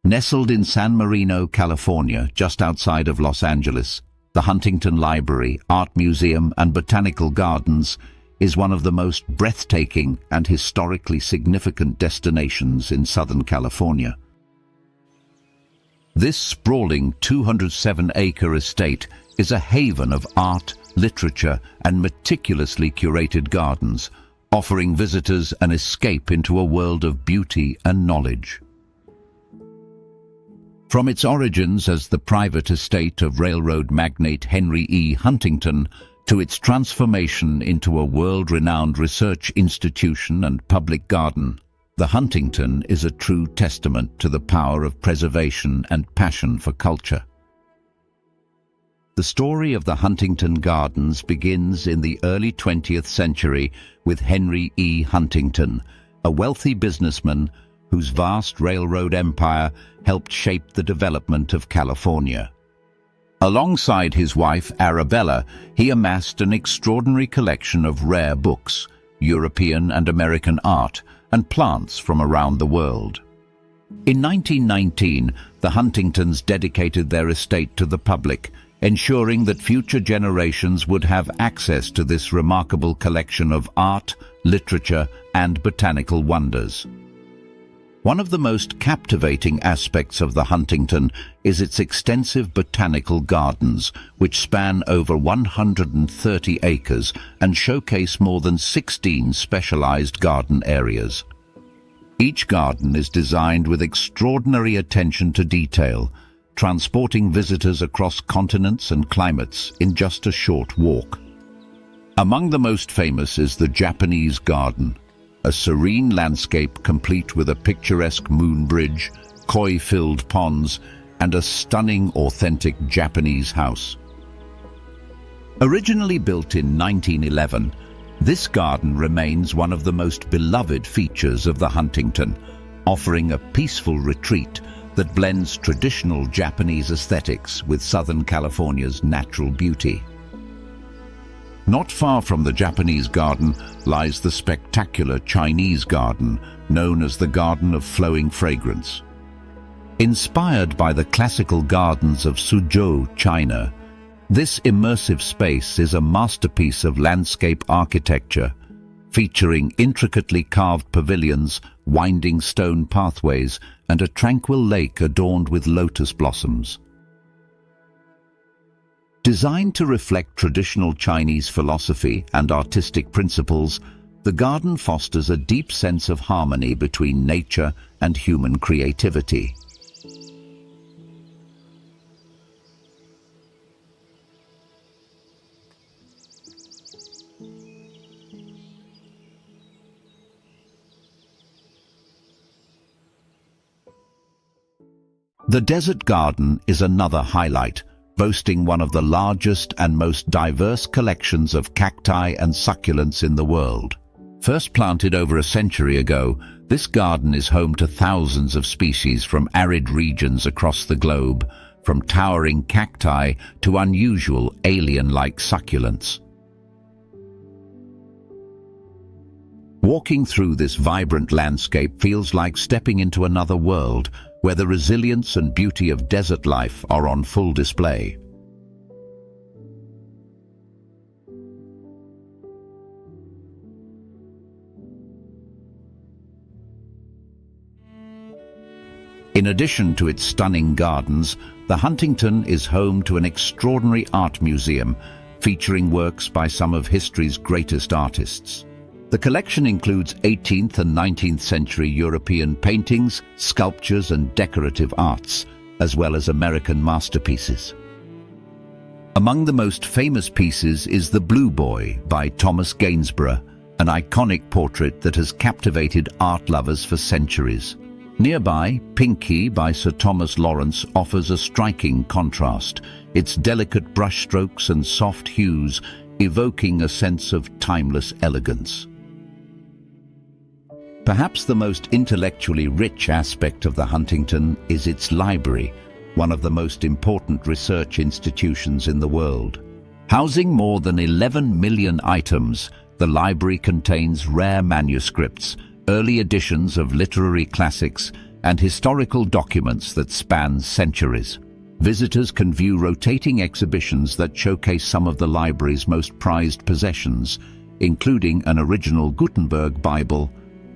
Nestled in San Marino, California, just outside of Los Angeles, the Huntington Library, Art Museum, and Botanical Gardens is one of the most breathtaking and historically significant destinations in Southern California. This sprawling 207-acre estate is a haven of art, literature, and meticulously curated gardens, offering visitors an escape into a world of beauty and knowledge. From its origins as the private estate of railroad magnate Henry E. Huntington to its transformation into a world-renowned research institution and public garden, the Huntington is a true testament to the power of preservation and passion for culture. The story of the Huntington Gardens begins in the early 20th century with Henry E. Huntington, a wealthy businessman whose vast railroad empire helped shape the development of California. Alongside his wife Arabella, he amassed an extraordinary collection of rare books, European and American art, and plants from around the world. In 1919, the Huntingtons dedicated their estate to the public, ensuring that future generations would have access to this remarkable collection of art, literature, and botanical wonders. One of the most captivating aspects of the Huntington is its extensive botanical gardens, which span over 130 acres and showcase more than 16 specialized garden areas. Each garden is designed with extraordinary attention to detail, transporting visitors across continents and climates in just a short walk. Among the most famous is the Japanese Garden, a serene landscape complete with a picturesque moon bridge, koi-filled ponds, and a stunning, authentic Japanese house. Originally built in 1911, this garden remains one of the most beloved features of the Huntington, offering a peaceful retreat that blends traditional Japanese aesthetics with Southern California's natural beauty. Not far from the Japanese garden lies the spectacular Chinese garden, known as the Garden of Flowing Fragrance. Inspired by the classical gardens of Suzhou, China, this immersive space is a masterpiece of landscape architecture, featuring intricately carved pavilions, winding stone pathways, and a tranquil lake adorned with lotus blossoms. Designed to reflect traditional Chinese philosophy and artistic principles, the garden fosters a deep sense of harmony between nature and human creativity. The Desert Garden is another highlight, boasting one of the largest and most diverse collections of cacti and succulents in the world. First planted over a century ago, this garden is home to thousands of species from arid regions across the globe, from towering cacti to unusual alien-like succulents. Walking through this vibrant landscape feels like stepping into another world, where the resilience and beauty of desert life are on full display. In addition to its stunning gardens, the Huntington is home to an extraordinary art museum featuring works by some of history's greatest artists. The collection includes 18th and 19th century European paintings, sculptures, and decorative arts, as well as American masterpieces. Among the most famous pieces is The Blue Boy by Thomas Gainsborough, an iconic portrait that has captivated art lovers for centuries. Nearby, Pinky by Sir Thomas Lawrence offers a striking contrast, its delicate brushstrokes and soft hues evoking a sense of timeless elegance. Perhaps the most intellectually rich aspect of the Huntington is its library, one of the most important research institutions in the world. Housing more than 11 million items, the library contains rare manuscripts, early editions of literary classics, and historical documents that span centuries. Visitors can view rotating exhibitions that showcase some of the library's most prized possessions, including an original Gutenberg Bible,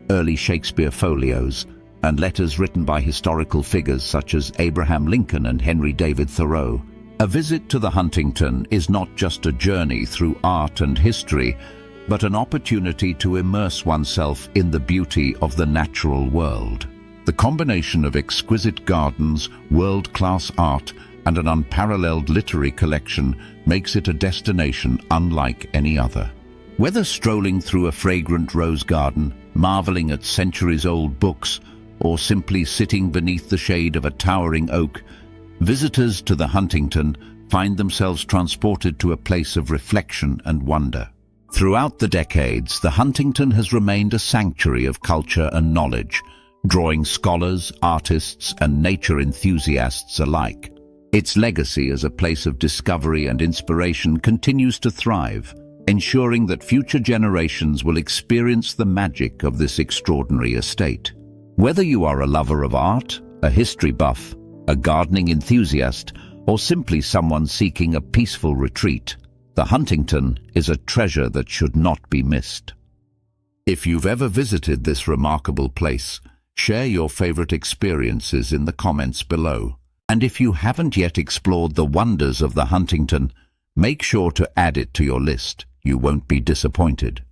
early Shakespeare folios, and letters written by historical figures such as Abraham Lincoln and Henry David Thoreau. A visit to the Huntington is not just a journey through art and history, but an opportunity to immerse oneself in the beauty of the natural world. The combination of exquisite gardens, world-class art, and an unparalleled literary collection makes it a destination unlike any other. Whether strolling through a fragrant rose garden, marveling at centuries-old books, or simply sitting beneath the shade of a towering oak, visitors to the Huntington find themselves transported to a place of reflection and wonder. Throughout the decades, the Huntington has remained a sanctuary of culture and knowledge, drawing scholars, artists, and nature enthusiasts alike. Its legacy as a place of discovery and inspiration continues to thrive, ensuring that future generations will experience the magic of this extraordinary estate. Whether you are a lover of art, a history buff, a gardening enthusiast, or simply someone seeking a peaceful retreat, the Huntington is a treasure that should not be missed. If you've ever visited this remarkable place, share your favorite experiences in the comments below. And if you haven't yet explored the wonders of the Huntington, make sure to add it to your list. You won't be disappointed.